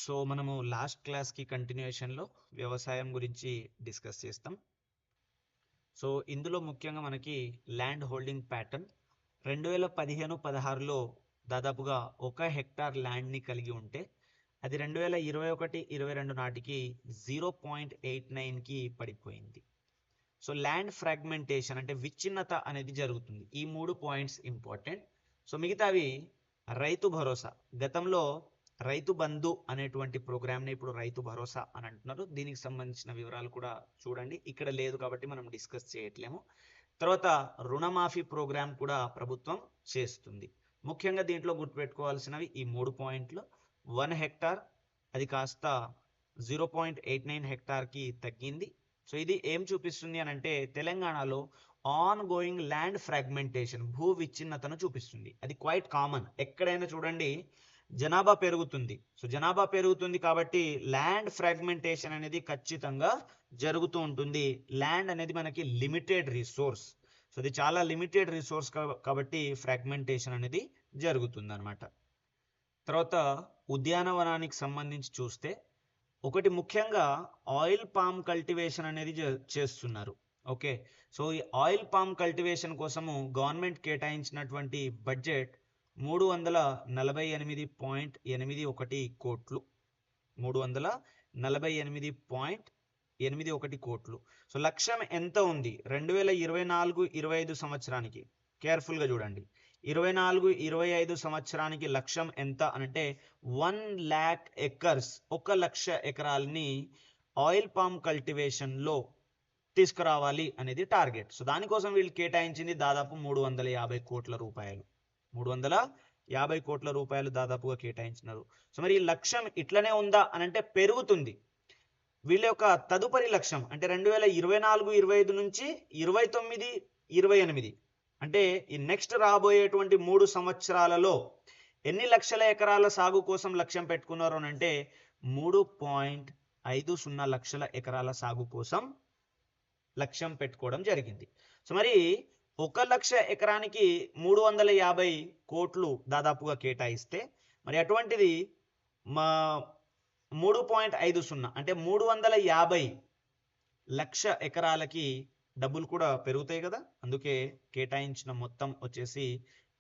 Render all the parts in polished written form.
So మనము last క్లాస్కి కంటిన్యూషన్లో వ్యవసాయం గురించి డిస్కస్ చేస్తాం. సో ఇందులో ముఖ్యంగా మనకి ల్యాండ్ హోల్డింగ్ ప్యాటర్న్ 2015-16లో దాదాపుగా 1 హెక్టార్ ల్యాండ్ని కలిగి ఉంటే అది 2021-22 నాటికి 0.89కి పడిపోయింది. సో ల్యాండ్ ఫ్రాగ్మెంటేషన్ అంటే విచ్ఛిన్నత అనేది జరుగుతుంది. ఈ 3 పాయింట్స్ ఇంపార్టెంట్. సో మిగతావి రైతు భరోసా, గతంలో రైతు బంధు అనేటువంటి ప్రోగ్రామ్ని ఇప్పుడు రైతు భరోసా అని అంటున్నారు. దీనికి సంబంధించిన వివరాలు కూడా చూడండి, ఇక్కడ లేదు కాబట్టి మనం డిస్కస్ చేయట్లేము. తర్వాత రుణమాఫీ ప్రోగ్రామ్ కూడా ప్రభుత్వం చేస్తుంది. ముఖ్యంగా దీంట్లో గుర్తుపెట్టుకోవాల్సినవి ఈ 3 పాయింట్లు. 1 హెక్టార్ అది కాస్త 0.89 హెక్టార్కి తగ్గింది. సో ఇది ఏం చూపిస్తుంది అని అంటే తెలంగాణలో ఆన్ గోయింగ్ ల్యాండ్ ఫ్రాగ్మెంటేషన్, భూ విచ్ఛిన్నతను చూపిస్తుంది. అది క్వైట్ కామన్, ఎక్కడైనా చూడండి జనాభా పెరుగుతుంది. సో జనాభా పెరుగుతుంది కాబట్టి ల్యాండ్ ఫ్రాగ్మెంటేషన్ అనేది ఖచ్చితంగా జరుగుతూ ఉంటుంది. ల్యాండ్ అనేది మనకి లిమిటెడ్ రిసోర్స్, సో ఇది చాలా లిమిటెడ్ రిసోర్స్ కాబట్టి ఫ్రాగ్మెంటేషన్ అనేది జరుగుతుంది అనమాట. తర్వాత ఉద్యానవనానికి సంబంధించి చూస్తే ఒకటి ముఖ్యంగా ఆయిల్ పామ్ కల్టివేషన్ అనేది చేస్తున్నారు. ఓకే, సో ఈ ఆయిల్ పామ్ కల్టివేషన్ కోసము గవర్నమెంట్ కేటాయించినటువంటి బడ్జెట్ 348.81 కోట్లు, 348.81 కోట్లు. సో లక్ష్యం ఎంత ఉంది 2024-25 సంవత్సరానికి? కేర్ఫుల్గా చూడండి, 24-25 సంవత్సరానికి లక్ష్యం ఎంత అంటే 1 lakh acres, 1 లక్ష ఎకరాలని ఆయిల్ పామ్ కల్టివేషన్లో తీసుకురావాలి అనేది టార్గెట్. సో దానికోసం వీళ్ళు కేటాయించింది దాదాపు 350 కోట్ల రూపాయలు, 350 కోట్ల రూపాయలు దాదాపుగా కేటాయించినారు. సో మరి ఈ లక్ష్యం ఇట్లనే ఉందా అని అంటే పెరుగుతుంది. వీళ్ళ యొక్క తదుపరి లక్ష్యం అంటే 2024-25 నుంచి 29-28 అంటే ఈ నెక్స్ట్ రాబోయేటువంటి 3 సంవత్సరాలలో ఎన్ని లక్షల ఎకరాల సాగు కోసం లక్ష్యం పెట్టుకున్నారు అని అంటే 3.50 లక్షల ఎకరాల సాగు కోసం లక్ష్యం పెట్టుకోవడం జరిగింది. సో మరి 1 లక్ష ఎకరానికి 350 కోట్లు దాదాపుగా కేటాయిస్తే మరి అటువంటిది 3.50 అంటే 350 లక్ష ఎకరాలకి డబ్బులు కూడా పెరుగుతాయి కదా. అందుకే కేటాయించిన మొత్తం వచ్చేసి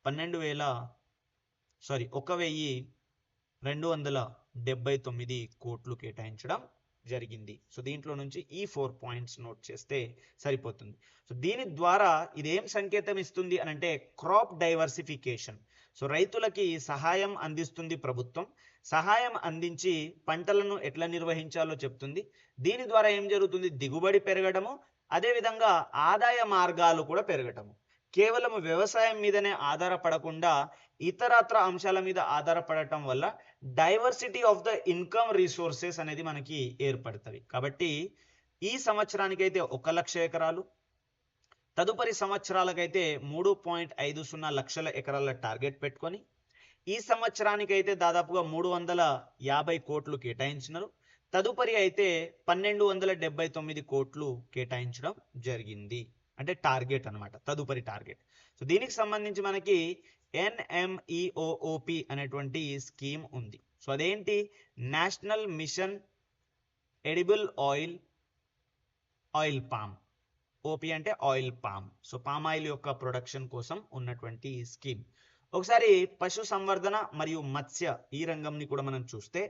1279 కోట్లు కేటాయించడం జరిగింది. సో దీంట్లో నుంచి ఈ 4 పాయింట్స్ నోట్ చేస్తే సరిపోతుంది. సో దీని ద్వారా ఇదేం సంకేతం ఇస్తుంది అని అంటే క్రాప్ డైవర్సిఫికేషన్. సో రైతులకి సహాయం అందిస్తుంది ప్రభుత్వం, సహాయం అందించి పంటలను ఎట్లా నిర్వహించాలో చెప్తుంది. దీని ద్వారా ఏం జరుగుతుంది, దిగుబడి పెరగడము, అదేవిధంగా ఆదాయ మార్గాలు కూడా పెరగటము. కేవలం వ్యవసాయం మీదనే ఆధారపడకుండా ఇతరత్ర అంశాల మీద ఆధారపడటం వల్ల diversity of the income resources అనేది మనకి ఏర్పడుతుంది. కాబట్టి ఈ సంవత్సరానికైతే 1 లక్ష ఎకరాలు, తదుపరి సంవత్సరాలకైతే 3.50 లక్షల ఎకరాల టార్గెట్ పెట్టుకొని ఈ సంవత్సరానికైతే దాదాపుగా 350 కోట్లు కేటాయించినారు. తదుపరి అయితే 1279 కోట్లు కేటాయించడం జరిగింది. అంటే టార్గెట్ అనమాట, తదుపరి టార్గెట్. సో దీనికి సంబంధించి మనకి NMEOOP అనేటువంటి స్కీమ్ ఉంది. సో అదేంటి, national mission edible oil palm, OP అంటే oil palm. So palm oil యొక్క ప్రొడక్షన్ కోసం ఉన్నటువంటి స్కీమ్. ఒకసారి పశు సంవర్ధన మరియు మత్స్య ఈ రంగంని కూడా మనం చూస్తే,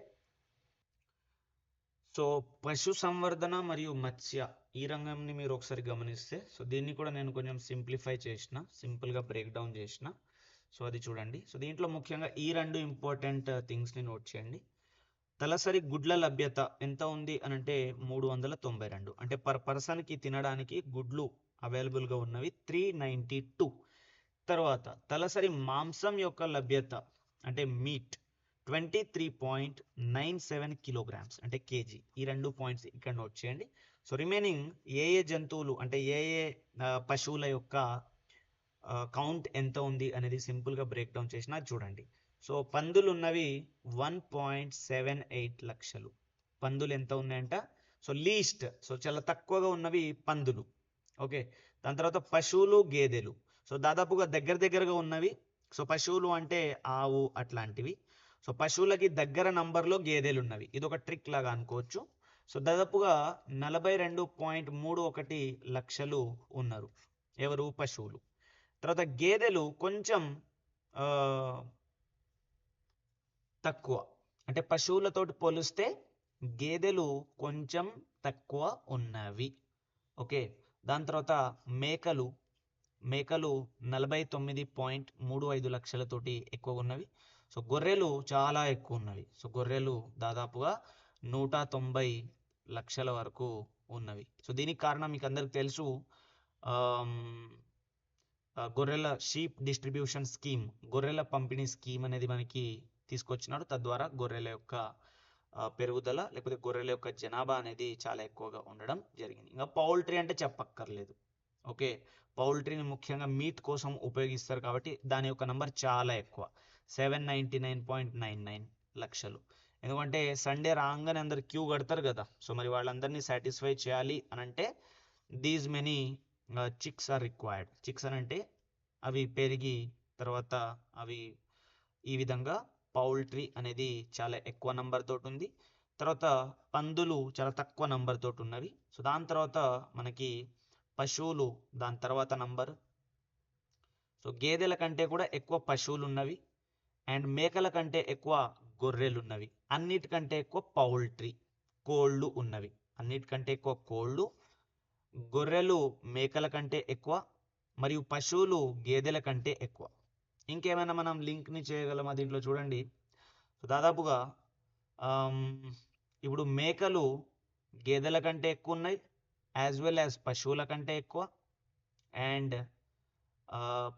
సో పశు సంవర్ధన మరియు మత్స్య ఈ రంగంని మీరు ఒకసారి గమనిస్తే, సో దీన్ని కూడా నేను కొంచెం సింప్లిఫై చేసిన, సింపుల్గా బ్రేక్ డౌన్ చేసిన. సో అది చూడండి. సో దీంట్లో ముఖ్యంగా ఈ 2 ఇంపార్టెంట్ థింగ్స్ని నోట్ చేయండి. తలసరి గుడ్ల లభ్యత ఎంత ఉంది అని అంటే 392, అంటే పర్ పర్సన్కి తినడానికి గుడ్లు అవైలబుల్గా ఉన్నవి 392. తర్వాత తలసరి మాంసం యొక్క లభ్యత అంటే మీట్ 23.97 కిలోగ్రామ్స్ అంటే కేజీ. ఈ 2 పాయింట్స్ ఇక్కడ నోట్ చేయండి. సో రిమైనింగ్ ఏ జంతువులు అంటే ఏ పశువుల యొక్క కౌంట్ ఎంత ఉంది అనేది సింపుల్గా బ్రేక్ డౌన్ చేసిన చూడండి. సో పందులు ఉన్నవి 1.78 లక్షలు. పందులు ఎంత ఉన్నాయంట, సో లీస్ట్, సో చాలా తక్కువగా ఉన్నవి పందులు. ఓకే, దాని తర్వాత పశువులు, గేదెలు, సో దాదాపుగా దగ్గరగా ఉన్నవి. సో పశువులు అంటే ఆవు అట్లాంటివి. సో పశువులకి దగ్గర నంబర్లో గేదెలు ఉన్నవి, ఇది ఒక ట్రిక్ లాగా అనుకోవచ్చు. సో దాదాపుగా 42.31 లక్షలు ఉన్నారు ఎవరు, పశువులు. తర్వాత గేదెలు కొంచెం తక్కువ, అంటే పశువులతోటి పోలిస్తే గేదెలు కొంచెం తక్కువ ఉన్నవి. ఓకే, దాని తర్వాత మేకలు 49.35 లక్షలతోటి ఎక్కువ ఉన్నవి. సో గొర్రెలు చాలా ఎక్కువ ఉన్నవి. సో గొర్రెలు దాదాపుగా 190 లక్షల వరకు ఉన్నవి. సో దీనికి కారణం మీకు అందరికి తెలుసు, గొర్రెల షీప్ డిస్ట్రిబ్యూషన్ స్కీమ్, గొర్రెల పంపిణీ స్కీమ్ అనేది మనకి తీసుకొచ్చినాడు. తద్వారా గొర్రెల యొక్క పెరుగుదల లేకపోతే గొర్రెల యొక్క జనాభా అనేది చాలా ఎక్కువగా ఉండడం జరిగింది. ఇంకా పౌల్ట్రీ అంటే చెప్పక్కర్లేదు. ఓకే, పౌల్ట్రీని ముఖ్యంగా మీట్ కోసం ఉపయోగిస్తారు కాబట్టి దాని యొక్క నంబర్ చాలా ఎక్కువ, 799.99 లక్షలు. ఎందుకంటే సండే రాగానే అందరు క్యూ కడతారు కదా, సో మరి వాళ్ళందరినీ సాటిస్ఫై చేయాలి అని అంటే these many chicks are required. Chicks అని అంటే అవి పెరిగి తర్వాత అవి ఈ విధంగా పౌల్ట్రీ అనేది చాలా ఎక్కువ నంబర్ తోటి ఉంది. తర్వాత పందులు చాలా తక్కువ నంబర్ తోటి ఉన్నవి. సో దాని తర్వాత మనకి పశువులు దాని తర్వాత నంబర్. సో గేదెల కంటే కూడా ఎక్కువ పశువులు ఉన్నవి, అండ్ మేకల కంటే ఎక్కువ గొర్రెలు ఉన్నవి, అన్నిటికంటే ఎక్కువ పౌల్ట్రీ కోళ్ళు ఉన్నవి, అన్నిటికంటే ఎక్కువ కోళ్ళు, గొర్రెలు మేకల కంటే ఎక్కువ, మరియు పశువులు గేదెల కంటే ఎక్కువ. ఇంకేమైనా మనం లింక్ని చేయగలమా దీంట్లో చూడండి. సో దాదాపుగా ఇప్పుడు మేకలు గేదెల కంటే ఎక్కువ ఉన్నాయి, యాజ్ వెల్ యాజ్ పశువుల కంటే ఎక్కువ, అండ్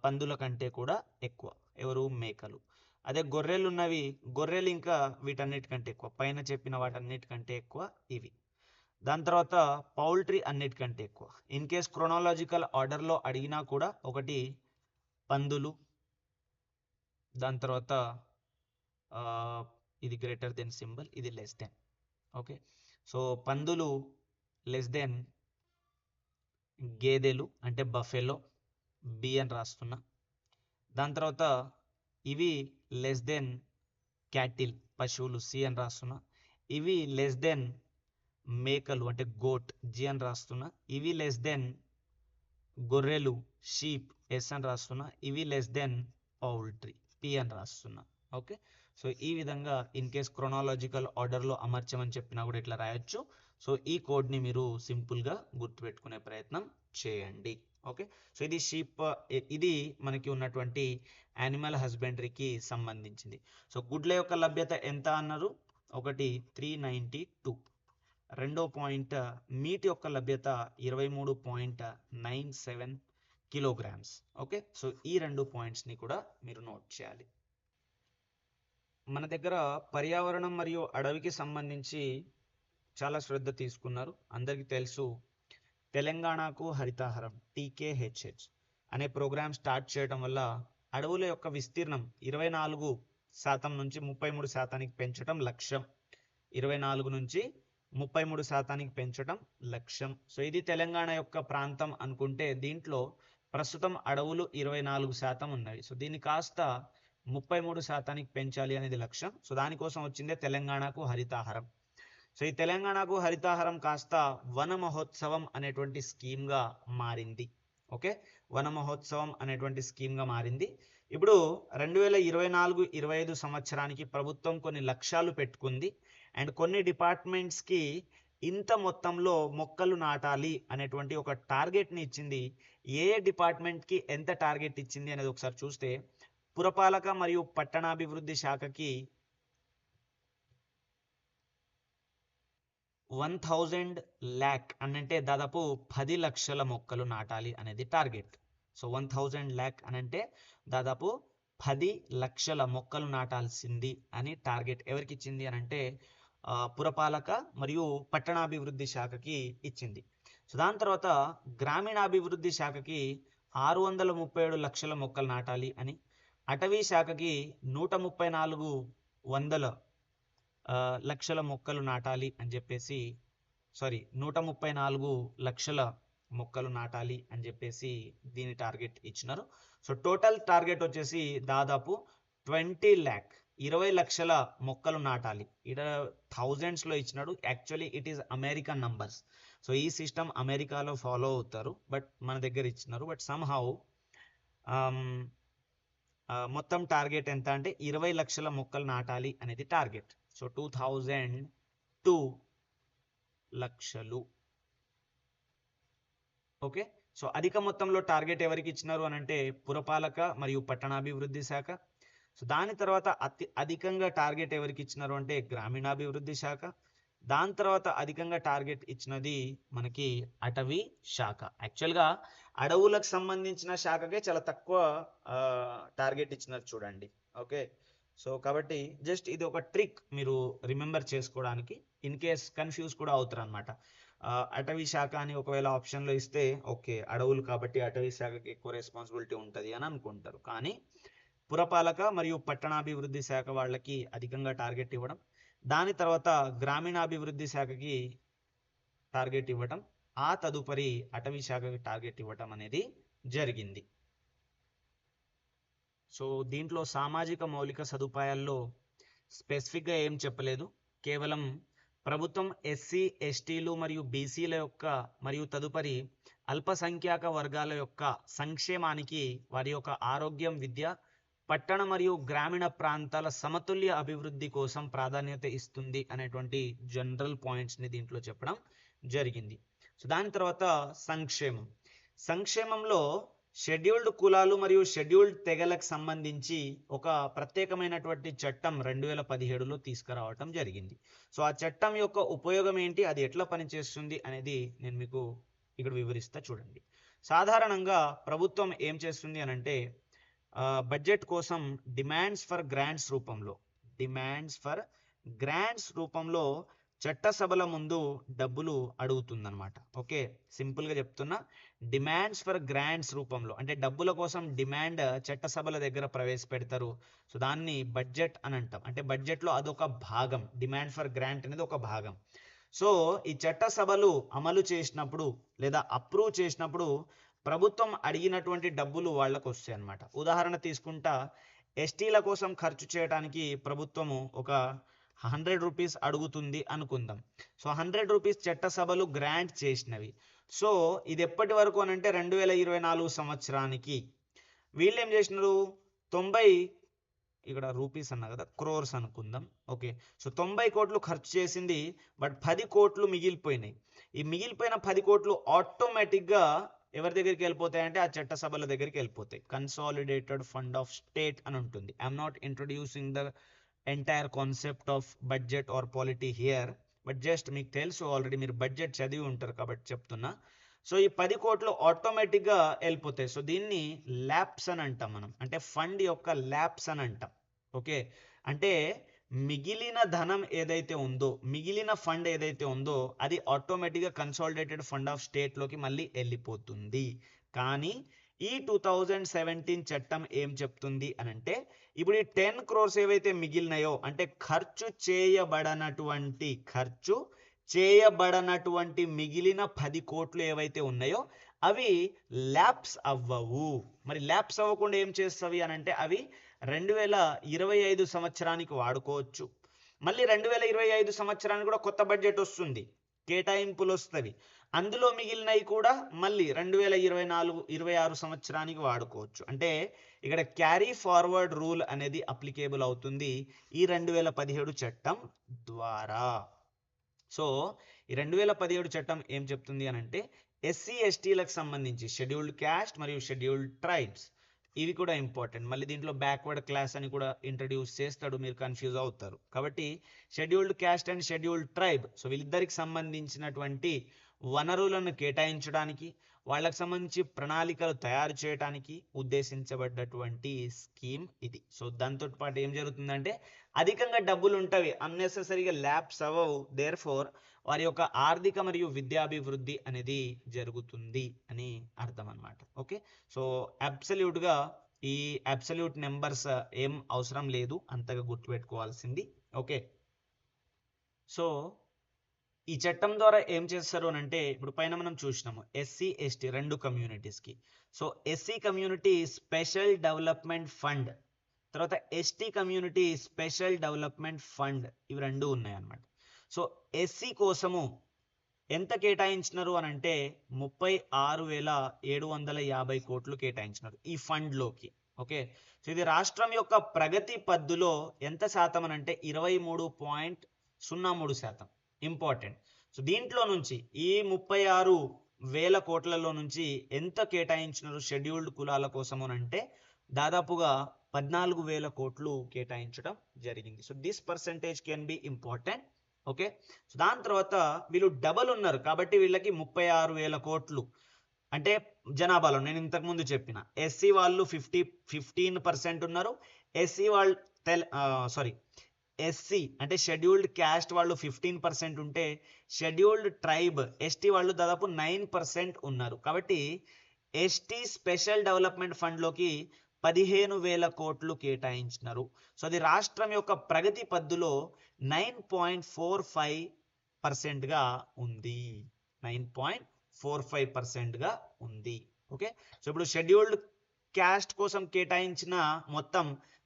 పందుల కంటే కూడా ఎక్కువ ఎవరు, మేకలు. అదే గొర్రెలు ఉన్నవి, గొర్రెలు ఇంకా వీటన్నిటికంటే ఎక్కువ, పైన చెప్పిన వాటన్నిటికంటే ఎక్కువ ఇవి. దాని తర్వాత పౌల్ట్రీ అన్నిటికంటే ఎక్కువ. ఇన్ కేస్ క్రొనాలజికల్ ఆర్డర్లో అడిగినా కూడా ఒకటి పందులు, దాని తర్వాత ఇది గ్రేటర్ దెన్ సింబల్, ఇది లెస్ దెన్. ఓకే, సో పందులు లెస్ దెన్ గేదెలు అంటే బఫెలో, బి అని రాస్తున్నా. దాని తర్వాత ఇవి లెస్ దెన్ క్యాటిల్ పశువులు, సి అని రాస్తున్నా. ఇవి లెస్ దెన్ మేకలు అంటే గోట్, జి అని రాస్తున్నా. ఇవి లెస్ దెన్ గొర్రెలు, షీప్, ఎస్ అని రాస్తున్నా. ఇవి లెస్ దెన్ పౌల్ట్రీ, పి అని రాస్తున్నా. ఓకే, సో ఈ విధంగా ఇన్ కేస్ క్రొనాలజికల్ ఆర్డర్లో అమర్చమని చెప్పినా కూడా ఇట్లా రాయొచ్చు. సో ఈ కోడ్ని మీరు సింపుల్గా గుర్తుపెట్టుకునే ప్రయత్నం చేయండి. ఓకే, సో ఇది షీప్, ఇది మనకి ఉన్నటువంటి యానిమల్ హస్బెండరీకి సంబంధించింది. సో గుడ్ల యొక్క లభ్యత ఎంత అన్నారు, ఒకటి 392. రెండో పాయింట్ మీట్ యొక్క లభ్యత 23.97 కిలోగ్రామ్స్. ఓకే, సో ఈ రెండు పాయింట్స్ని కూడా మీరు నోట్ చేయాలి. మన దగ్గర పర్యావరణం మరియు అడవికి సంబంధించి చాలా శ్రద్ధ తీసుకున్నారు. అందరికీ తెలుసు తెలంగాణకు హరితహారం TKHH అనే ప్రోగ్రామ్ స్టార్ట్ చేయడం వల్ల అడవుల యొక్క విస్తీర్ణం 24% నుంచి 33% పెంచడం లక్ష్యం. 24 నుంచి 33% పెంచడం లక్ష్యం. సో ఇది తెలంగాణ యొక్క ప్రాంతం అనుకుంటే దీంట్లో ప్రస్తుతం అడవులు 24% ఉన్నవి. సో దీన్ని కాస్త 33% పెంచాలి అనేది లక్ష్యం. సో దానికోసం వచ్చిందే తెలంగాణకు హరితహారం. సో ఈ తెలంగాణకు హరితహారం కాస్త వన మహోత్సవం అనేటువంటి స్కీమ్గా మారింది. ఓకే, వన మహోత్సవం అనేటువంటి స్కీమ్గా మారింది. ఇప్పుడు 2024-25 సంవత్సరానికి ప్రభుత్వం కొన్ని లక్ష్యాలు పెట్టుకుంది, అండ్ కొన్ని డిపార్ట్మెంట్స్కి ఇంత మొత్తంలో మొక్కలు నాటాలి అనేటువంటి ఒక టార్గెట్ని ఇచ్చింది. ఏ డిపార్ట్మెంట్కి ఎంత టార్గెట్ ఇచ్చింది అనేది ఒకసారి చూస్తే, పురపాలక మరియు పట్టణాభివృద్ధి శాఖకి 1000 lakh అనంటే దాదాపు 10 లక్షల మొక్కలు నాటాలి అనేది టార్గెట్. సో 1000 lakh అనంటే దాదాపు 10 లక్షల మొక్కలు నాటాల్సింది అని టార్గెట్ ఎవరికి ఇచ్చింది అనంటే పురపాలక మరియు పట్టణాభివృద్ధి శాఖకి ఇచ్చింది. సో దాని తర్వాత గ్రామీణాభివృద్ధి శాఖకి 637 లక్షల మొక్కలు నాటాలి అని, అటవీ శాఖకి 134 లక్షల మొక్కలు నాటాలి అని చెప్పేసి, 134 లక్షల మొక్కలు నాటాలి అని చెప్పేసి దీని టార్గెట్ ఇచ్చినారు. సో టోటల్ టార్గెట్ వచ్చేసి దాదాపు 20 lakh 20 లక్షల మొక్కలు నాటాలి. ఇక్కడ థౌజండ్స్లో ఇచ్చినాడు, actually it is American numbers. So ఈ సిస్టమ్ అమెరికాలో ఫాలో అవుతారు, బట్ మన దగ్గర ఇచ్చినారు. బట్ సమ్హౌ మొత్తం టార్గెట్ ఎంత అంటే 20 లక్షల మొక్కలు నాటాలి అనేది టార్గెట్. సో 2002 లక్షలు. ఓకే, సో అధిక మొత్తంలో టార్గెట్ ఎవరికి ఇచ్చినారు అని అంటే పురపాలక మరియు పట్టణాభివృద్ధి శాఖ. సో దాని తర్వాత అధికంగా టార్గెట్ ఎవరికి ఇచ్చినారు అంటే గ్రామీణాభివృద్ధి శాఖ. దాని తర్వాత అధికంగా టార్గెట్ ఇచ్చినది మనకి అటవీ శాఖ. యాక్చువల్గా అడవులకు సంబంధించిన శాఖకే చాలా తక్కువ టార్గెట్ ఇచ్చినారు చూడండి. ఓకే, సో కాబట్టి జస్ట్ ఇది ఒక ట్రిక్ మీరు రిమెంబర్ చేసుకోవడానికి, ఇన్ కేస్ కన్ఫ్యూజ్ కూడా అవుతారు అనమాట. అటవీ శాఖ అని ఒకవేళ ఆప్షన్లో ఇస్తే ఓకే అడవులు కాబట్టి అటవీ శాఖకి ఎక్కువ రెస్పాన్సిబిలిటీ ఉంటుంది అని అనుకుంటారు, కానీ పురపాలక మరియు పట్టణాభివృద్ధి శాఖ వాళ్ళకి అధికంగా టార్గెట్ ఇవ్వడం, దాని తర్వాత గ్రామీణాభివృద్ధి శాఖకి టార్గెట్ ఇవ్వటం, ఆ తదుపరి అటవీ శాఖకి టార్గెట్ ఇవ్వటం అనేది జరిగింది. సో దీంట్లో సామాజిక మౌలిక సదుపాయాల్లో స్పెసిఫిక్గా ఏం చెప్పలేదు, కేవలం ప్రభుత్వం ఎస్సీ ఎస్టీలు మరియు బీసీల యొక్క మరియు తదుపరి అల్పసంఖ్యాక వర్గాల యొక్క సంక్షేమానికి వారి యొక్క ఆరోగ్యం, విద్య, పట్టణ మరియు గ్రామీణ ప్రాంతాల సమతుల్య అభివృద్ధి కోసం ప్రాధాన్యత ఇస్తుంది అనేటువంటి జనరల్ పాయింట్స్ని దీంట్లో చెప్పడం జరిగింది. సో దాని తర్వాత సంక్షేమంలో షెడ్యూల్డ్ కులాలు మరియు షెడ్యూల్డ్ తెగలకు సంబంధించి ఒక ప్రత్యేకమైనటువంటి చట్టం 2017లో తీసుకురావటం జరిగింది. సో ఆ చట్టం యొక్క ఉపయోగం ఏంటి, అది ఎట్లా పనిచేస్తుంది అనేది నేను మీకు ఇక్కడ వివరిస్తా చూడండి. సాధారణంగా ప్రభుత్వం ఏం చేస్తుంది అని అంటే బడ్జెట్ కోసం డిమాండ్స్ ఫర్ గ్రాంట్స్ రూపంలో చట్టసభల ముందు డబ్బులు అడుగుతుందన్నమాట. ఓకే, సింపుల్గా చెప్తున్నా, డిమాండ్స్ ఫర్ గ్రాంట్స్ రూపంలో అంటే డబ్బుల కోసం డిమాండ్ చట్టసభల దగ్గర ప్రవేశపెడతారు. సో దాన్ని బడ్జెట్ అని అంటాం. అంటే బడ్జెట్లో అదొక భాగం, డిమాండ్ ఫర్ గ్రాంట్ అనేది ఒక భాగం. సో ఈ చట్టసభలు అమలు చేసినప్పుడు లేదా అప్రూవ్ చేసినప్పుడు ప్రభుత్వం అడిగినటువంటి డబ్బులు వాళ్ళకు వస్తాయి అన్నమాట. ఉదాహరణ తీసుకుంటా, ఎస్టీల కోసం ఖర్చు చేయడానికి ప్రభుత్వము ఒక 100 రూపీస్ అడుగుతుంది అనుకుందాం. సో 100 రూపీస్ చట్టసభలు గ్రాంట్ చేసినవి. సో ఇది ఎప్పటి వరకు అని అంటే 2024 సంవత్సరానికి. వీళ్ళు ఏం చేసినారు, 90, ఇక్కడ రూపీస్ అన్నా కదా, క్రోర్స్ అనుకుందాం. ఓకే, సో 90 కోట్లు ఖర్చు చేసింది, బట్ 10 కోట్లు మిగిలిపోయినాయి. ఈ మిగిలిపోయిన 10 కోట్లు ఆటోమేటిక్గా ఎవరి దగ్గరికి వెళ్ళిపోతాయంటే ఆ చట్టసభల దగ్గరికి వెళ్ళిపోతాయి. కన్సాలిడేటెడ్ ఫండ్ ఆఫ్ స్టేట్ అని ఉంటుంది. I'm not introducing the entire concept of budget or polity here, but just మీకు తెలుసు, ఆల్రెడీ మీరు బడ్జెట్ చదివి ఉంటారు కాబట్టి చెప్తున్నా. సో ఈ 10 కోట్లు ఆటోమేటిక్గా వెళ్ళిపోతాయి. సో దీన్ని ల్యాప్స్ అని అంటాం మనం, అంటే ఫండ్ యొక్క ల్యాప్స్ అని అంటాం. ఓకే, అంటే మిగిలిన ధనం ఏదైతే ఉందో, మిగిలిన ఫండ్ ఏదైతే ఉందో అది ఆటోమేటిక్గా కన్సాలిడేటెడ్ ఫండ్ ఆఫ్ స్టేట్లోకి మళ్ళీ వెళ్ళిపోతుంది. కానీ ఈ 2017 చట్టం ఏం చెప్తుంది అని అంటే, ఇప్పుడు ఈ 10 క్రోర్స్ ఏవైతే మిగిలినాయో, అంటే ఖర్చు చేయబడనటువంటి మిగిలిన 10 కోట్లు ఏవైతే ఉన్నాయో అవి ల్యాప్స్ అవ్వవు. మరి ల్యాప్స్ అవ్వకుండా ఏం చేస్తావి అని అంటే అవి 2025 సంవత్సరానికి వాడుకోవచ్చు. మళ్ళీ 2025 సంవత్సరానికి కూడా కొత్త బడ్జెట్ వస్తుంది, కేటాయింపులు వస్తుంది, అందులో మిగిలినవి కూడా మళ్ళీ 2024-26 సంవత్సరానికి వాడుకోవచ్చు. అంటే ఇక్కడ క్యారీ ఫార్వర్డ్ రూల్ అనేది అప్లికేబుల్ అవుతుంది ఈ 2017 చట్టం ద్వారా. సో ఈ 2017 చట్టం ఏం చెప్తుంది అని అంటే, ఎస్సీ ఎస్టీలకు సంబంధించి షెడ్యూల్డ్ క్యాస్ట్ మరియు షెడ్యూల్డ్ ట్రైబ్స్, ఇవి కూడా ఇంపార్టెంట్. మళ్ళీ దీంట్లో బ్యాక్వర్డ్ క్లాస్ అని కూడా ఇంట్రడ్యూస్ చేస్తాడు, మీరు కన్ఫ్యూజ్ అవుతారు. కాబట్టి scheduled caste and scheduled tribe, so వీళ్ళిద్దరికి సంబంధించినటువంటి వనరులను కేటాయించడానికి, వాళ్ళకి సంబంధించి ప్రణాళికలు తయారు చేయడానికి ఉద్దేశించబడ్డటువంటి స్కీమ్ ఇది. సో దాంతో పాటు ఏం జరుగుతుందంటే అధికంగా డబ్బులు ఉంటవి, అన్నెసెసరీగా ల్యాప్స్ అవ్వవు, దేర్ ఫోర్ వారి యొక్క ఆర్థిక మరియు విద్యాభివృద్ధి అనేది జరుగుతుంది అని అర్థం అన్నమాట. ఓకే, సో అబ్సల్యూట్గా ఈ అబ్సల్యూట్ నెంబర్స్ ఏం అవసరం లేదు, అంతగా గుర్తుపెట్టుకోవాల్సింది. ఓకే, సో ఈ చట్టం ద్వారా ఏం చేస్తారు అని అంటే, ఇప్పుడు పైన మనం చూసినాము ఎస్సీ ఎస్టీ రెండు కమ్యూనిటీస్కి. So SC community special development fund, తర్వాత ST community special development fund, ఇవి రెండు ఉన్నాయి అన్నమాట. సో ఎస్సీ కోసము ఎంత కేటాయించినారు అని అంటే 36,750 కోట్లు కేటాయించినారు ఈ ఫండ్లోకి. ఓకే, సో ఇది రాష్ట్రం యొక్క ప్రగతి పద్దులో ఎంత శాతం అని అంటే 23.03%. ఇంపార్టెంట్. సో దీంట్లో నుంచి ఈ 36,000 కోట్లలో నుంచి ఎంత కేటాయించినారు షెడ్యూల్డ్ కులాల కోసం అని అంటే దాదాపుగా 14,000 కోట్లు కేటాయించడం జరిగింది. So this percentage can be important. Okay, so దాని తర్వాత వీళ్ళు డబల్ ఉన్నారు కాబట్టి వీళ్ళకి 36,000 కోట్లు అంటే జనాభాలో నేను ఇంతకుముందు చెప్పిన ఎస్సీ వాళ్ళు 15% ఉన్నారు. ఎస్సీ వాళ్ళు ఎస్సీ అంటే షెడ్యూల్డ్ క్యాస్ట్ వాళ్ళు 15% ఉంటే షెడ్యూల్డ్ ట్రైబ్ ఎస్టీ వాళ్ళు దాదాపు 9% ఉన్నారు. కాబట్టి ఎస్టీ స్పెషల్ డెవలప్మెంట్ ఫండ్లోకి 15,000 కోట్లు కేటాయించినారు. సో అది రాష్ట్రం యొక్క ప్రగతి పద్దులో 9.45%గా ఉంది. 9.45%గా ఉంది. ఓకే, సో ఇప్పుడు షెడ్యూల్డ్ క్యాస్ట్ కోసం కేటాయించిన మొత్తం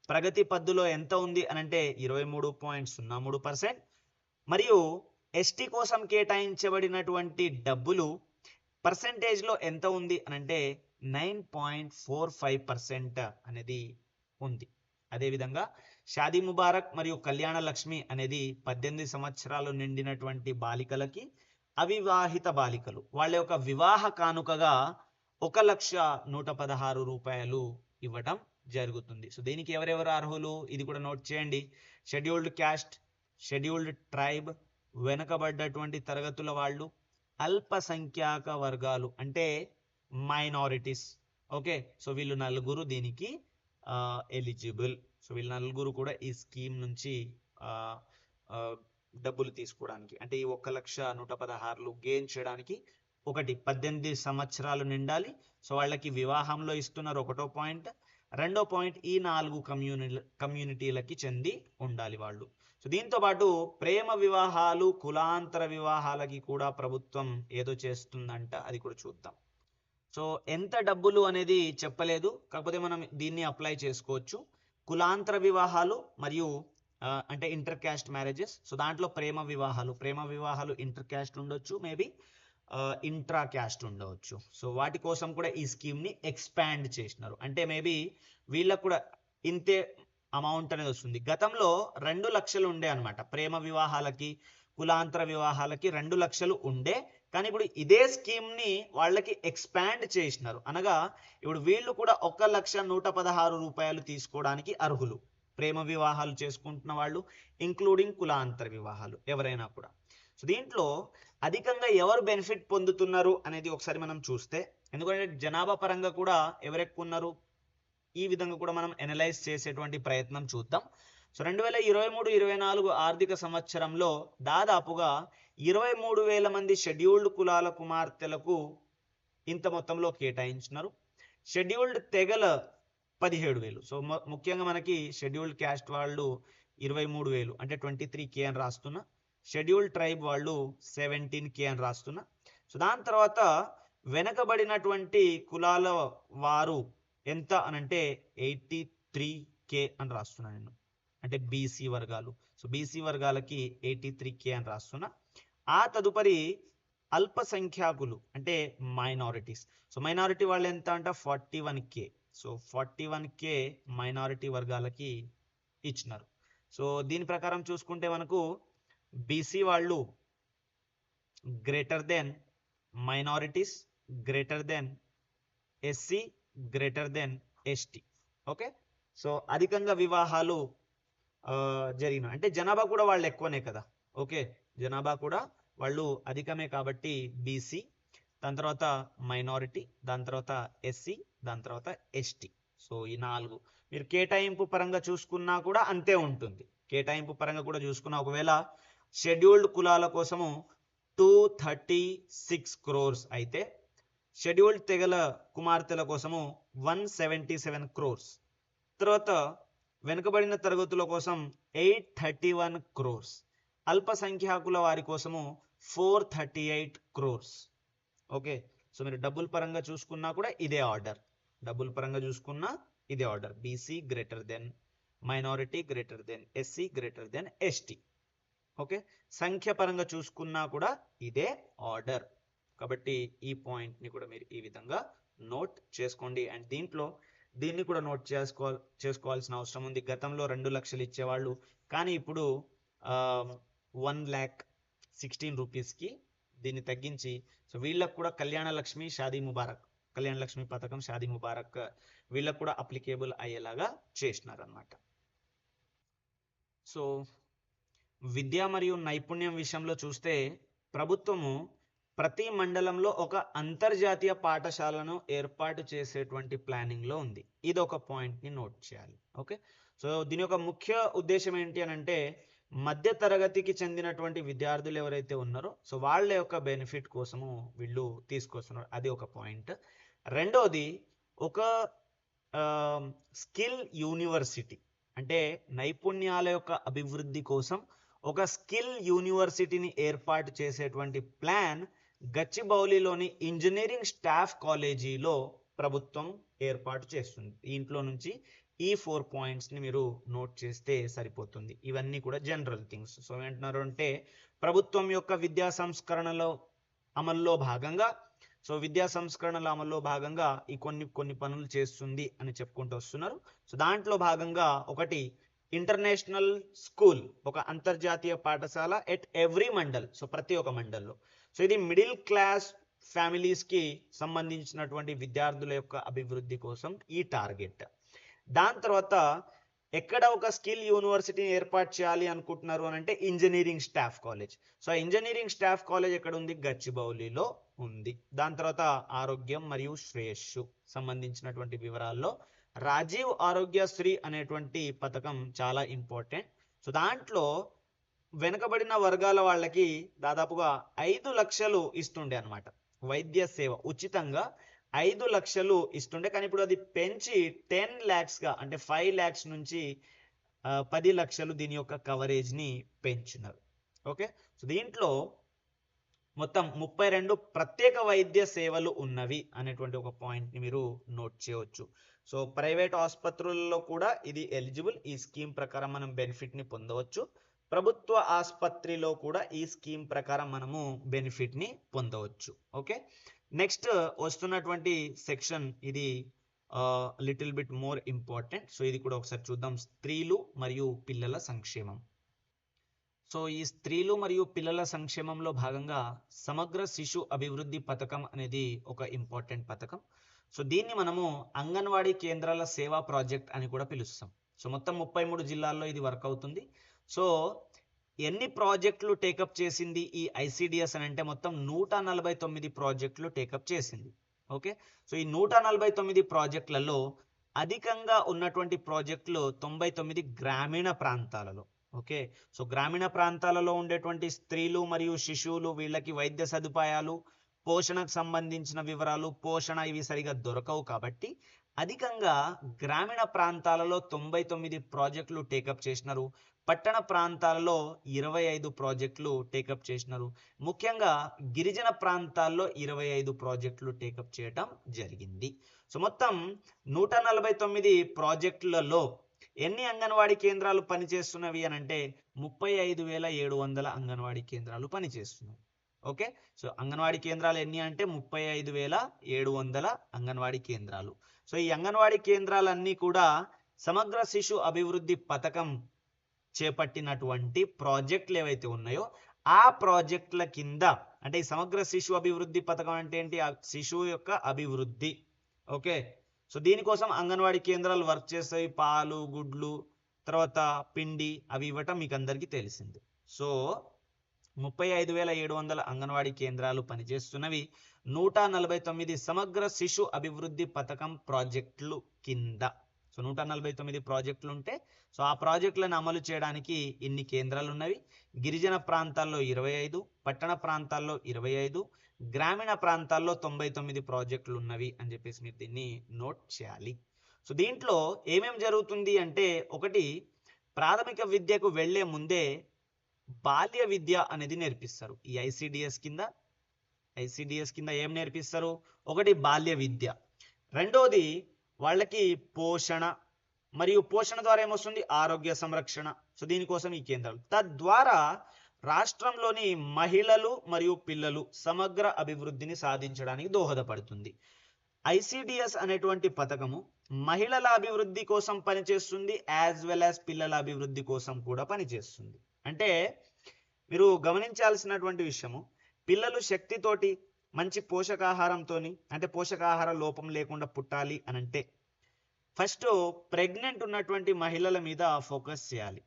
ప్రగతి పద్దులో ఎంత ఉంది అని అంటే 23.03%. మరియు ఎస్టీ కోసం కేటాయించబడినటువంటి డబ్బులు పర్సెంటేజ్లో ఎంత ఉంది అని అంటే 9.45% అనేది ఉంది. అదేవిధంగా షాదీ ముబారక్ మరియు కళ్యాణ లక్ష్మి అనేది 18 సంవత్సరాలు నిండినటువంటి బాలికలకి, అవివాహిత బాలికలు వాళ్ళ యొక్క వివాహ కానుకగా 1,116 రూపాయలు ఇవ్వడం జరుగుతుంది. సో దీనికి ఎవరెవరు అర్హులు ఇది కూడా నోట్ చేయండి. షెడ్యూల్డ్ క్యాస్ట్, షెడ్యూల్డ్ ట్రైబ్, వెనుకబడ్డటువంటి తరగతుల వాళ్ళు, అల్పసంఖ్యాక వర్గాలు అంటే మైనారిటీస్. ఓకే, సో వీళ్ళు నలుగురు దీనికి ఎలిజిబుల్. సో వీళ్ళు నలుగురు కూడా ఈ స్కీమ్ నుంచి డబ్బులు తీసుకోవడానికి అంటే ఈ 1,116 గెయిన్ చేయడానికి 18 సంవత్సరాలు నిండాలి. సో వాళ్ళకి వివాహంలో ఇస్తున్నారు 1వ పాయింట్. 2వ పాయింట్ ఈ 4 కమ్యూనిటీలకి చెంది ఉండాలి వాళ్ళు. సో దీంతో పాటు ప్రేమ వివాహాలు, కులాంతర వివాహాలకి కూడా ప్రభుత్వం ఏదో చేస్తుందంట, అది కూడా చూద్దాం. సో ఎంత డబ్బులు అనేది చెప్పలేదు, కాకపోతే మనం దీన్ని అప్లై చేసుకోవచ్చు. కులాంతర వివాహాలు మరియు అంటే ఇంటర్ క్యాస్ట్ మ్యారేజెస్. సో దాంట్లో ప్రేమ వివాహాలు ఇంటర్ క్యాస్ట్ ఉండొచ్చు, మేబీ ఇంట్రా క్యాస్ట్ ఉండవచ్చు. సో వాటి కోసం కూడా ఈ స్కీమ్ని ఎక్స్పాండ్ చేసినారు. అంటే మేబీ వీళ్ళకు కూడా ఇంతే అమౌంట్ అనేది వస్తుంది. గతంలో 2 లక్షలు ఉండే అనమాట ప్రేమ వివాహాలకి, కులాంతర వివాహాలకి 2 లక్షలు ఉండే. కానీ ఇప్పుడు ఇదే స్కీమ్ని వాళ్ళకి ఎక్స్పాండ్ చేసినారు. అనగా ఇప్పుడు వీళ్ళు కూడా 1,116 రూపాయలు తీసుకోవడానికి అర్హులు. ప్రేమ వివాహాలు చేసుకుంటున్న వాళ్ళు, ఇంక్లూడింగ్ కులాంతర వివాహాలు ఎవరైనా కూడా. సో దీంట్లో అధికంగా ఎవరు బెనిఫిట్ పొందుతున్నారు అనేది ఒకసారి మనం చూస్తే, ఎందుకంటే జనాభా పరంగా కూడా ఎవరు ఎక్కువ ఉన్నారు, ఈ విధంగా కూడా మనం అనలైజ్ చేసేటువంటి ప్రయత్నం చూద్దాం. సో 2023-24 ఆర్థిక సంవత్సరంలో దాదాపుగా 23,000 మంది షెడ్యూల్డ్ కులాల కుమార్తెలకు ఇంత మొత్తంలో కేటాయించినారు. షెడ్యూల్డ్ తెగల 17,000. సో ముఖ్యంగా మనకి షెడ్యూల్డ్ క్యాస్ట్ వాళ్ళు 23,000 అంటే 23K అని రాస్తున్నా. షెడ్యూల్డ్ ట్రైబ్ వాళ్ళు 17K అని రాస్తున్నా. సో దాని తర్వాత వెనకబడినటువంటి కులాల వారు ఎంత అనంటే 83K అని రాస్తున్నా నేను, అంటే బీసీ వర్గాలు. సో బీసీ వర్గాలకి 83K అని రాస్తున్నా. ఆ తదుపరి అల్పసంఖ్యాకులు అంటే మైనారిటీస్. సో మైనారిటీ వాళ్ళు ఎంత అంటే 41K. సో 41K మైనారిటీ వర్గాలకి ఇచ్చినారు. సో దీని ప్రకారం చూసుకుంటే మనకు బీసీ వాళ్ళు greater than minorities, greater than SC, greater than ST. Okay, so అధికంగా వివాహాలు జరిగిన అంటే జనాభా కూడా వాళ్ళు ఎక్కువనే కదా. ఓకే, జనాభా కూడా వాళ్ళు అధికమే కాబట్టి బీసీ, దాని తర్వాత మైనారిటీ, దాని తర్వాత ఎస్సీ, దాని తర్వాత ఎస్టీ. సో ఈ 4 మీరు కేటాయింపు పరంగా చూసుకున్నా కూడా అంతే ఉంటుంది. కేటాయింపు పరంగా కూడా చూసుకున్నా ఒకవేళ షెడ్యూల్డ్ కులాల కోసము 236 crores అయితే షెడ్యూల్డ్ తెగల కుమార్తెల కోసము 177 crores. తర్వాత వెనుకబడిన తరగతుల కోసం 831 crores. అల్పసంఖ్యాకుల వారి కోసము 438 crores. ఓకే, సో మీరు డబ్బుల పరంగా చూసుకున్నా కూడా ఇదే order. BC greater than minority greater than SC greater than ST. Okay, సంఖ్య పరంగా చూసుకున్నా కూడా ఇదే ఆర్డర్. కాబట్టి ఈ పాయింట్ని కూడా మీరు ఈ విధంగా నోట్ చేసుకోండి. అండ్ దీన్ని కూడా నోట్ చేసుకోవాల్సిన అవసరం ఉంది. గతంలో 2 లక్షలు ఇచ్చేవాళ్ళు, కానీ ఇప్పుడు 1,16,000 రూపీస్కి దీన్ని తగ్గించి, సో వీళ్ళకు కూడా కళ్యాణ లక్ష్మి పథకం షాదీ ముబారక్ వీళ్ళకు కూడా అప్లికేబుల్ అయ్యేలాగా చేసినారు అన్నమాట. సో విద్య మరియు నైపుణ్యం విషయంలో చూస్తే ప్రభుత్వము ప్రతి మండలంలో ఒక అంతర్జాతీయ పాఠశాలను ఏర్పాటు చేసేటువంటి ప్లానింగ్లో ఉంది. ఇది ఒక పాయింట్ని నోట్ చేయాలి. ఓకే, సో దీని యొక్క ముఖ్య ఉద్దేశం ఏంటి అని అంటే, మధ్య తరగతికి చెందినటువంటి విద్యార్థులు ఎవరైతే ఉన్నారో సో వాళ్ళ యొక్క బెనిఫిట్ కోసము వీళ్ళు తీసుకొస్తున్నారు. అది ఒక పాయింట్. రెండోది, ఒక స్కిల్ యూనివర్సిటీ, అంటే నైపుణ్యాల యొక్క అభివృద్ధి కోసం ఒక స్కిల్ యూనివర్సిటీని ఏర్పాటు చేసేటువంటి ప్లాన్ గచ్చిబౌలిలోని ఇంజనీరింగ్ స్టాఫ్ కాలేజీలో ప్రభుత్వం ఏర్పాటు చేస్తుంది. దీంట్లో నుంచి ఈ 4 పాయింట్స్ని మీరు నోట్ చేస్తే సరిపోతుంది. ఇవన్నీ కూడా జనరల్ థింగ్స్. సో ఏమంటున్నారు అంటే, ప్రభుత్వం యొక్క విద్యా సంస్కరణల అమల్లో భాగంగా ఈ కొన్ని పనులు చేస్తుంది అని చెప్పుకుంటూ వస్తున్నారు. సో దాంట్లో భాగంగా ఒకటి, ఇంటర్నేషనల్ స్కూల్, ఒక అంతర్జాతీయ పాఠశాల ఎట్ ఎవ్రీ మండల్, సో ప్రతి ఒక్క మండల్లో. సో ఇది మిడిల్ క్లాస్ ఫ్యామిలీస్కి సంబంధించినటువంటి విద్యార్థుల యొక్క అభివృద్ధి కోసం ఈ టార్గెట్. దాని తర్వాత ఎక్కడ ఒక స్కిల్ యూనివర్సిటీని ఏర్పాటు చేయాలి అనుకుంటున్నారు అని అంటే, engineering staff college. So engineering staff college ఎక్కడ ఉంది? గచ్చిబౌలిలో ఉంది. దాని తర్వాత ఆరోగ్యం మరియు శ్రేయస్సు సంబంధించినటువంటి వివరాల్లో రాజీవ్ ఆరోగ్యశ్రీ అనేటువంటి పథకం చాలా ఇంపార్టెంట్. సో దాంట్లో వెనుకబడిన వర్గాల వాళ్ళకి దాదాపుగా 5 లక్షలు ఇస్తుండే అనమాట వైద్య సేవ ఉచితంగా. 5 లక్షలు ఇస్తుండే, కానీ ఇప్పుడు అది పెంచి 10 lakhsగా, అంటే 5 lakhs నుంచి 10 లక్షలు దీని యొక్క కవరేజ్ని పెంచినారు. ఓకే, సో దీంట్లో మొత్తం 32 ప్రత్యేక వైద్య సేవలు ఉన్నవి అనేటువంటి ఒక పాయింట్ని మీరు నోట్ చేయవచ్చు. సో ప్రైవేట్ ఆసుపత్రుల్లో కూడా ఇది ఎలిజిబుల్. ఈ స్కీమ్ ప్రకారం మనం బెనిఫిట్ని పొందవచ్చు. ప్రభుత్వ ఆసుపత్రిలో కూడా ఈ స్కీమ్ ప్రకారం మనము బెనిఫిట్ని పొందవచ్చు. ఓకే, నెక్స్ట్ వస్తున్నటువంటి సెక్షన్ ఇది little bit more important. So ఇది కూడా ఒకసారి చూద్దాం. స్త్రీలు మరియు పిల్లల సంక్షేమం. సో ఈ స్త్రీలు మరియు పిల్లల సంక్షేమంలో భాగంగా సమగ్ర శిశు అభివృద్ధి పథకం అనేది ఒక ఇంపార్టెంట్ పథకం. సో దీన్ని మనము అంగన్వాడీ కేంద్రాల సేవా ప్రాజెక్ట్ అని కూడా పిలుస్తాం. సో మొత్తం 33 జిల్లాల్లో ఇది వర్క్ అవుతుంది. సో ఎన్ని ప్రాజెక్టులు టేకప్ చేసింది ఈ ఐసిడిఎస్ అని అంటే, మొత్తం 149 ప్రాజెక్టులు టేకప్ చేసింది. ఓకే, సో ఈ 149 ప్రాజెక్టులలో అధికంగా ఉన్నటువంటి ప్రాజెక్టులు 99 గ్రామీణ ప్రాంతాలలో. ఓకే, సో గ్రామీణ ప్రాంతాలలో ఉండేటువంటి స్త్రీలు మరియు శిశువులు, వీళ్ళకి వైద్య సదుపాయాలు, పోషణకు సంబంధించిన వివరాలు, పోషణ ఇవి సరిగా దొరకవు కాబట్టి అధికంగా గ్రామీణ ప్రాంతాలలో 99 ప్రాజెక్టులు టేకప్ చేసినారు. పట్టణ ప్రాంతాలలో 25 ప్రాజెక్టులు టేకప్ చేసినారు. ముఖ్యంగా గిరిజన ప్రాంతాల్లో 25 ప్రాజెక్టులు టేకప్ చేయటం జరిగింది. సో మొత్తం 149 ప్రాజెక్టులలో ఎన్ని అంగన్వాడీ కేంద్రాలు పనిచేస్తున్నవి అని అంటే 35,700 అంగన్వాడీ కేంద్రాలు పనిచేస్తున్నాయి. ఓకే, సో అంగన్వాడీ కేంద్రాలు ఎన్ని అంటే 35,700 అంగన్వాడీ కేంద్రాలు. సో ఈ అంగన్వాడీ కేంద్రాలన్నీ కూడా సమగ్ర శిశు అభివృద్ధి పథకం చేపట్టినటువంటి ప్రాజెక్టులు ఏవైతే ఉన్నాయో ఆ ప్రాజెక్టుల కింద, అంటే ఈ సమగ్ర శిశు అభివృద్ధి పథకం అంటే ఏంటి? ఆ శిశువు యొక్క అభివృద్ధి. ఓకే, సో దీనికోసం అంగన్వాడీ కేంద్రాలు వర్క్ చేస్తాయి. పాలు, గుడ్లు, తర్వాత పిండి అవి ఇవ్వటం మీకు అందరికీ తెలిసింది. సో 35,700 అంగన్వాడీ కేంద్రాలు పనిచేస్తున్నవి 149 సమగ్ర శిశు అభివృద్ధి పథకం ప్రాజెక్టులు కింద. సో 149 ప్రాజెక్టులు ఉంటే సో ఆ ప్రాజెక్టులను అమలు చేయడానికి ఇన్ని కేంద్రాలు ఉన్నవి. గిరిజన ప్రాంతాల్లో 25, పట్టణ ప్రాంతాల్లో 25, గ్రామీణ ప్రాంతాల్లో 99 ప్రాజెక్టులు ఉన్నవి అని చెప్పేసి మీరు దీన్ని నోట్ చేయాలి. సో దీంట్లో ఏమేం జరుగుతుంది అంటే, ఒకటి, ప్రాథమిక విద్యకు వెళ్లే ముందే బాల్య విద్య అనేది నేర్పిస్తారు. ఈ ఐసిడిఎస్ కింద ఏం నేర్పిస్తారు? ఒకటి బాల్య విద్య. రెండోది వాళ్ళకి పోషణ, మరియు పోషణ ద్వారా ఏమొస్తుంది, ఆరోగ్య సంరక్షణ. సో దీనికోసం ఈ కేంద్రాలు, తద్వారా రాష్ట్రంలోని మహిళలు మరియు పిల్లలు సమగ్ర అభివృద్ధిని సాధించడానికి దోహదపడుతుంది. ఐసిడిఎస్ అనేటువంటి పథకము మహిళల అభివృద్ధి కోసం పనిచేస్తుంది, యాజ్ వెల్ యాజ్ పిల్లల అభివృద్ధి కోసం కూడా పనిచేస్తుంది. అంటే మీరు గమనించాల్సినటువంటి విషయము, పిల్లలు శక్తితోటి మంచి పోషకాహారంతో, అంటే పోషకాహార లోపం లేకుండా పుట్టాలి అని అంటే ఫస్ట్ ప్రెగ్నెంట్ ఉన్నటువంటి మహిళల మీద ఫోకస్ చేయాలి.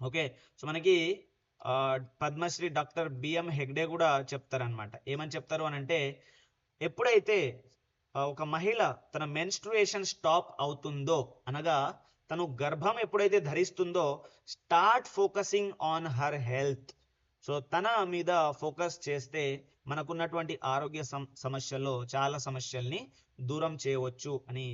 ఓకే, సో మనకి పద్మశ్రీ డాక్టర్ బిఎం హెగ్డే కూడా చెప్తారనమాట. ఏమని చెప్తారు అని అంటే, ఎప్పుడైతే ఒక మహిళ తన మెన్స్ట్రుయేషన్ స్టాప్ అవుతుందో, అనగా తను గర్భం ఎప్పుడైతే ధరిస్తుందో, start focusing on her health. So తన మీద ఫోకస్ చేస్తే మనకున్నటువంటి ఆరోగ్య సమస్యల్లో చాలా సమస్యల్ని దూరం చేయవచ్చు అని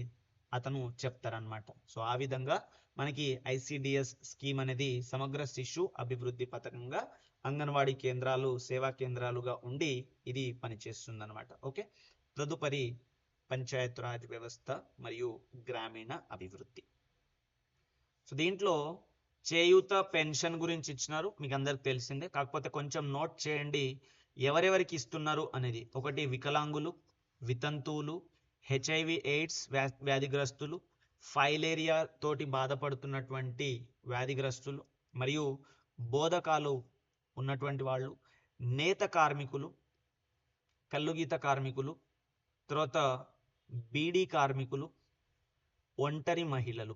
అతను చెప్తారనమాట. సో ఆ విధంగా మనకి ఐసిడిఎస్ స్కీమ్ అనేది సమగ్ర శిశు అభివృద్ధి పథకంగా అంగన్వాడీ కేంద్రాలు, సేవా కేంద్రాలుగా ఉండి ఇది పనిచేస్తుంది అనమాట. ఓకే, తదుపరి పంచాయత్ రాజ్ వ్యవస్థ మరియు గ్రామీణ అభివృద్ధి. సో దీంట్లో చేయూత పెన్షన్ గురించి ఇచ్చినారు, మీకు అందరికి తెలిసిందే. కాకపోతే కొంచెం నోట్ చేయండి ఎవరెవరికి ఇస్తున్నారు అనేది. ఒకటి వికలాంగులు, వితంతువులు, హెచ్ఐవి ఎయిడ్స్ వ్యాధిగ్రస్తులు, ఫైలేరియా తోటి బాధపడుతున్నటువంటి వ్యాధిగ్రస్తులు, మరియు బోధకాలు ఉన్నటువంటి వాళ్ళు, నేత కార్మికులు, కల్లుగీత కార్మికులు, తర్వాత బీడీ కార్మికులు, ఒంటరి మహిళలు,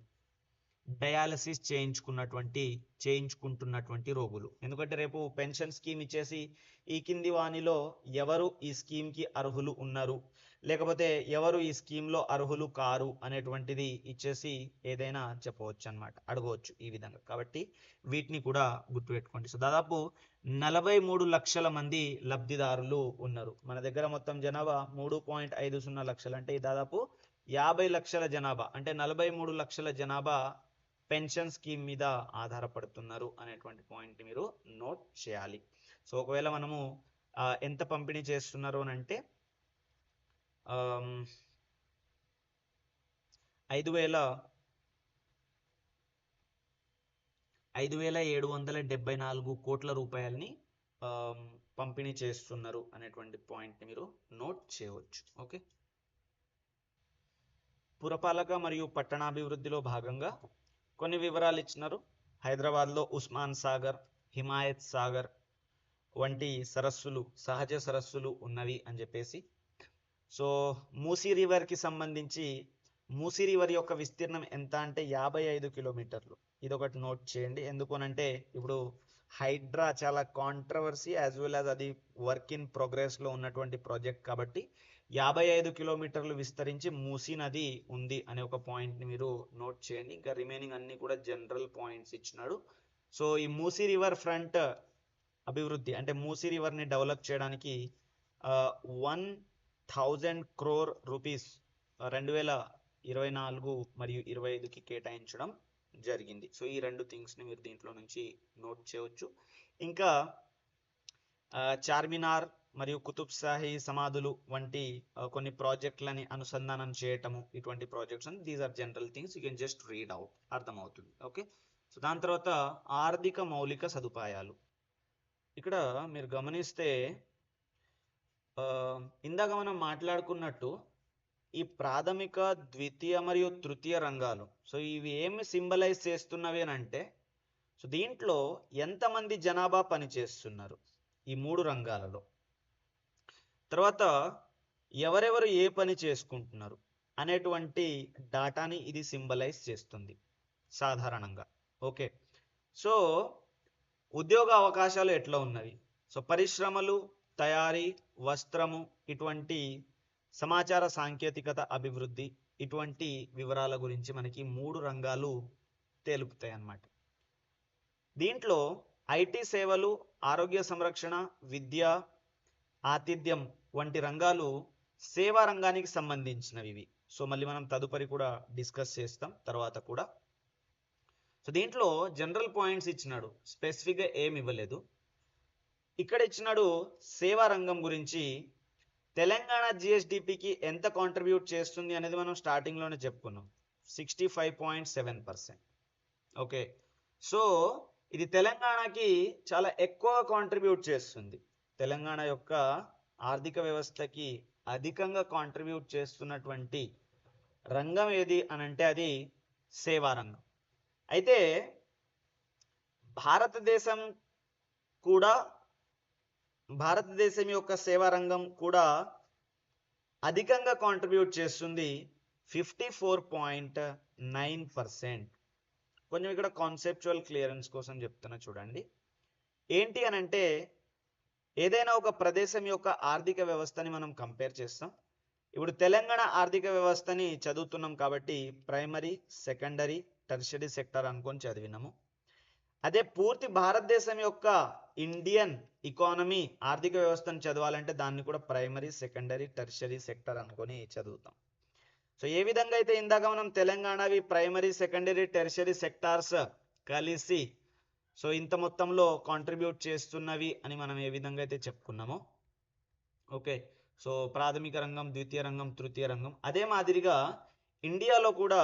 డయాలసిస్ చేయించుకుంటున్నటువంటి రోగులు. ఎందుకంటే రేపు పెన్షన్ స్కీమ్ ఇచ్చేసి ఈ కింది వానిలో ఎవరు ఈ స్కీమ్కి అర్హులు ఉన్నారు, లేకపోతే ఎవరు ఈ స్కీమ్లో అర్హులు కారు అనేటువంటిది ఇచ్చేసి ఏదైనా చెప్పవచ్చు అనమాట, అడగవచ్చు ఈ విధంగా. కాబట్టి వీటిని కూడా గుర్తుపెట్టుకోండి. సో దాదాపు 43 లక్షల మంది లబ్ధిదారులు ఉన్నారు. మన దగ్గర మొత్తం జనాభా 3.50 లక్షలు, అంటే దాదాపు 50 లక్షల జనాభా, అంటే 43 లక్షల జనాభా పెన్షన్ స్కీమ్ మీద ఆధారపడుతున్నారు అనేటువంటి పాయింట్ మీరు నోట్ చేయాలి. సో ఒకవేళ మనము ఎంత పంపిణీ చేస్తున్నారు అని అంటే 5,774 కోట్ల రూపాయలని పంపిణీ చేస్తున్నారు అనేటువంటి పాయింట్ మీరు నోట్ చేయవచ్చు. ఓకే, పురపాలక మరియు పట్టణాభివృద్ధిలో భాగంగా కొన్ని వివరాలు ఇచ్చినారు. హైదరాబాద్లో ఉస్మాన్ సాగర్, హిమాయత్ సాగర్ వంటి సరస్సులు, సహజ సరస్సులు ఉన్నవి అని చెప్పేసి. సో మూసీ రివర్కి సంబంధించి మూసీ రివర్ యొక్క విస్తీర్ణం ఎంత అంటే 55 కిలోమీటర్లు. ఇది ఒకటి నోట్ చేయండి. ఎందుకనంటే ఇప్పుడు హైడ్రా చాలా కాంట్రవర్సీ, యాజ్ వెల్ యాజ్ అది వర్క్ ఇన్ ప్రోగ్రెస్లో ఉన్నటువంటి ప్రాజెక్ట్ కాబట్టి 55 కిలోమీటర్లు విస్తరించి మూసీ నది ఉంది అనే ఒక పాయింట్ని మీరు నోట్ చేయండి. ఇంకా రిమైనింగ్ అన్ని కూడా జనరల్ పాయింట్స్ ఇచ్చినాడు. సో ఈ మూసీ రివర్ ఫ్రంట్ అభివృద్ధి, అంటే మూసీ రివర్ని డెవలప్ చేయడానికి 1,000 crore రూపీస్ 2024 మరియు 25కి కేటాయించడం జరిగింది. సో ఈ రెండు థింగ్స్ని మీరు దీంట్లో నుంచి నోట్ చేయవచ్చు. ఇంకా చార్మినార్ మరియు కుతుబ్ షాహీ సమాధులు వంటి కొన్ని ప్రాజెక్టులని అనుసంధానం చేయటము, ఇటువంటి ప్రాజెక్ట్స్ అని these are general things, you can just read out, అర్థమవుతుంది. ఓకే, సో దాని తర్వాత ఆర్థిక మౌలిక సదుపాయాలు. ఇక్కడ మీరు గమనిస్తే ఇందాక మనం మాట్లాడుకున్నట్టు ఈ ప్రాథమిక, ద్వితీయ మరియు తృతీయ రంగాలు, సో ఇవి ఏమి సింబలైజ్ చేస్తున్నవి అని అంటే, సో దీంట్లో ఎంతమంది జనాభా పనిచేస్తున్నారు ఈ 3 రంగాలలో, తర్వాత ఎవరెవరు ఏ పని చేసుకుంటున్నారు అనేటువంటి డాటాని ఇది సింబలైజ్ చేస్తుంది సాధారణంగా. ఓకే, సో ఉద్యోగ అవకాశాలు ఎట్లా ఉన్నవి, సో పరిశ్రమలు, తయారీ, వస్త్రము, ఇటువంటి సమాచార సాంకేతికత అభివృద్ధి, ఇటువంటి వివరాల గురించి మనకి 3 రంగాలు తెలుపుతాయి అన్నమాట. దీంట్లో ఐటీ సేవలు, ఆరోగ్య సంరక్షణ, విద్య, ఆతిథ్యం వంటి రంగాలు సేవా రంగానికి సంబంధించినవి. సో మళ్ళీ మనం తదుపరి కూడా డిస్కస్ చేస్తాం తర్వాత కూడా. సో దీంట్లో జనరల్ పాయింట్స్ ఇచ్చినాడు, స్పెసిఫిక్గా ఏమి ఇవ్వలేదు. ఇక్కడ ఇచ్చినాడు సేవా రంగం గురించి. తెలంగాణ జిఎస్డిపికి ఎంత కాంట్రిబ్యూట్ చేస్తుంది అనేది మనం స్టార్టింగ్లోనే చెప్పుకున్నాం. 65.7%. ఓకే, సో ఇది తెలంగాణకి చాలా ఎక్కువ కాంట్రిబ్యూట్ చేస్తుంది. తెలంగాణ యొక్క ఆర్థిక వ్యవస్థకి అధికంగా కాంట్రిబ్యూట్ చేస్తున్నటువంటి రంగం ఏది అని అంటే అది సేవా రంగం. అయితే భారతదేశం యొక్క సేవా రంగం కూడా అధికంగా కాంట్రిబ్యూట్ చేస్తుంది 54.9%. కొంచెం ఇక్కడ కాన్సెప్చువల్ క్లియరెన్స్ కోసం చెప్తున్నా చూడండి. ఏంటి అని అంటే ఏదైనా ఒక ప్రదేశం యొక్క ఆర్థిక వ్యవస్థని మనం కంపేర్ చేస్తాం. ఇప్పుడు తెలంగాణ ఆర్థిక వ్యవస్థని చదువుతున్నాం కాబట్టి ప్రైమరీ, సెకండరీ, టెర్షరీ సెక్టర్ అనుకొని చదివినాము. అదే పూర్తి భారతదేశం యొక్క ఇండియన్ ఎకానమీ ఆర్థిక వ్యవస్థను చదవాలంటే దాన్ని కూడా ప్రైమరీ, సెకండరీ, టెర్షరీ సెక్టర్ అనుకొని చదువుతాం. సో ఏ విధంగా అయితే ఇందాక మనం తెలంగాణవి ప్రైమరీ, సెకండరీ, టెర్షరీ సెక్టార్స్ కలిసి సో ఇంత మొత్తంలో కాంట్రిబ్యూట్ చేస్తున్నవి అని మనం ఏ విధంగా అయితే చెప్పుకున్నామో, ఓకే, సో ప్రాథమిక రంగం, ద్వితీయ రంగం, తృతీయ రంగం, అదే మాదిరిగా ఇండియాలో కూడా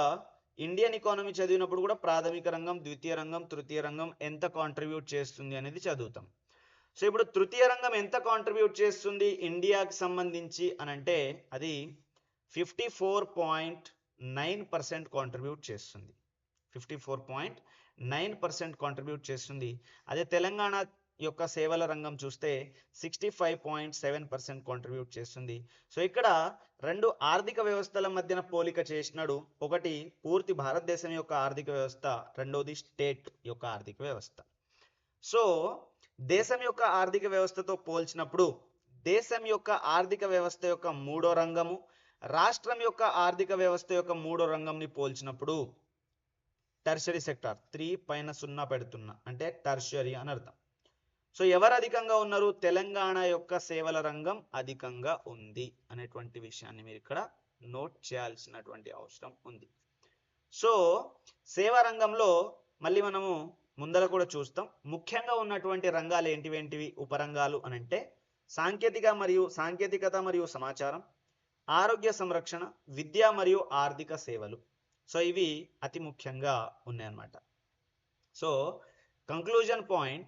ఇండియన్ ఎకానమీ చదివినప్పుడు కూడా ప్రాథమిక రంగం, ద్వితీయ రంగం, తృతీయ రంగం ఎంత కాంట్రిబ్యూట్ చేస్తుంది అనేది చదువుతాం. సో ఇప్పుడు తృతీయ రంగం ఎంత కాంట్రిబ్యూట్ చేస్తుంది ఇండియాకి సంబంధించి అని అంటే అది 54.9% కాంట్రిబ్యూట్ చేస్తుంది. 54.9% కాంట్రిబ్యూట్ చేస్తుంది. అదే తెలంగాణ యొక్క సేవల రంగం చూస్తే 65.7% కాంట్రిబ్యూట్ చేస్తుంది. సో ఇక్కడ రెండు ఆర్థిక వ్యవస్థల మధ్యన పోలిక చేసినాడు. ఒకటి పూర్తి భారతదేశం యొక్క ఆర్థిక వ్యవస్థ, రెండోది స్టేట్ యొక్క ఆర్థిక వ్యవస్థ. సో దేశం యొక్క ఆర్థిక వ్యవస్థతో పోల్చినప్పుడు దేశం యొక్క ఆర్థిక వ్యవస్థ యొక్క మూడో రంగము, రాష్ట్రం యొక్క ఆర్థిక వ్యవస్థ యొక్క మూడో రంగంని పోల్చినప్పుడు టెర్షరీ సెక్టార్ 3 పైన 0 పెడుతున్నా అంటే టెర్షరీ అని అర్థం. సో ఎవరు అధికంగా ఉన్నారు? తెలంగాణ యొక్క సేవల రంగం అధికంగా ఉంది అనేటువంటి విషయాన్ని మీరు ఇక్కడ నోట్ చేయాల్సినటువంటి అవసరం ఉంది. సో సేవా రంగంలో మళ్ళీ మనము ముందర కూడా చూస్తాం. ముఖ్యంగా ఉన్నటువంటి రంగాలు ఏంటివి ఉపరంగాలు అనంటే సాంకేతికత మరియు సమాచారం, ఆరోగ్య సంరక్షణ, విద్య మరియు ఆర్థిక సేవలు. సో ఇవి అతి ముఖ్యంగా ఉన్నాయన్నమాట. సో కంక్లూజన్ పాయింట్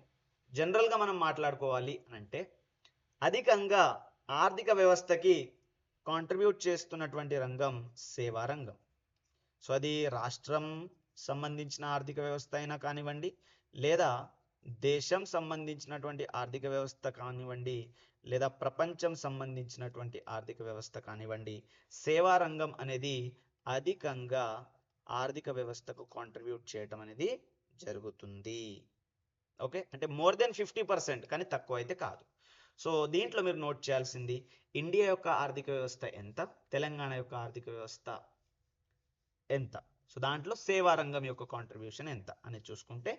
జనరల్గా మనం మాట్లాడుకోవాలి అంటే అధికంగా ఆర్థిక వ్యవస్థకి కాంట్రిబ్యూట్ చేస్తున్నటువంటి రంగం సేవా రంగం. సో అది రాష్ట్రం సంబంధించిన ఆర్థిక వ్యవస్థ అయినా కానివ్వండి, లేదా దేశం సంబంధించినటువంటి ఆర్థిక వ్యవస్థ కానివ్వండి, లేదా ప్రపంచం సంబంధించినటువంటి ఆర్థిక వ్యవస్థ కానివ్వండి, సేవా రంగం అనేది అధికంగా ఆర్థిక వ్యవస్థకు కాంట్రిబ్యూట్ చేయటం అనేది జరుగుతుంది. ఓకే, అంటే మోర్ దెన్ 50%, కానీ తక్కువ అయితే కాదు. సో దీంట్లో మీరు నోట్ చేయాల్సింది ఇండియా యొక్క ఆర్థిక వ్యవస్థ ఎంత, తెలంగాణ యొక్క ఆర్థిక వ్యవస్థ ఎంత. సో దాంట్లో సేవా రంగం యొక్క కాంట్రిబ్యూషన్ ఎంత అనేది చూసుకుంటే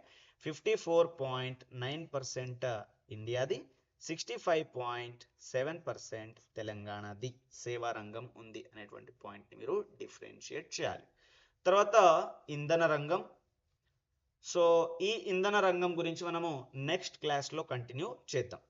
54.9% ఇండియాది, 65.7% తెలంగాణది సేవా రంగం ఉంది అనేటువంటి పాయింట్ని మీరు డిఫరెన్షియేట్ చేయాలి. తర్వాత ఇంధన రంగం. సో ఈ ఇంధన రంగం గురించి మనము నెక్స్ట్ క్లాస్లో కంటిన్యూ చేద్దాం.